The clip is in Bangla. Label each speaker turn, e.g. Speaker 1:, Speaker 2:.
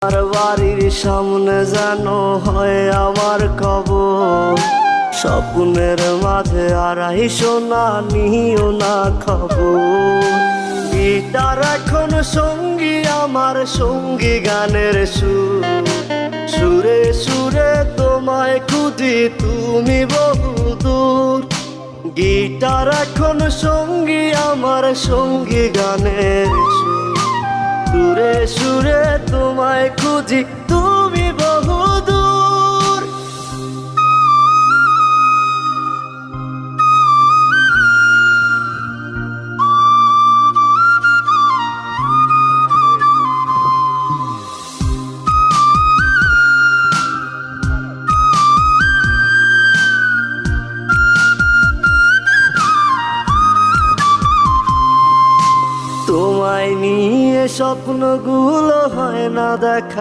Speaker 1: আর বাড়ির সামনে যেন হয় আমার কবর, স্বপ্নের মাঝে আড়াই সোনা নিও না খবর। গিটার এখন সঙ্গী আমার, সঙ্গী গানের সুর, সুরে সুরে তোমায় খুঁজি তুমি বহুদূর। গিটার এখন সঙ্গী আমার, সঙ্গী গানের সুর, সুরে সুরে তোমায় খুঁজি তুমি বহুদূর। তোমায় নিয়ে স্বপ্নগুলো হয় না দেখা।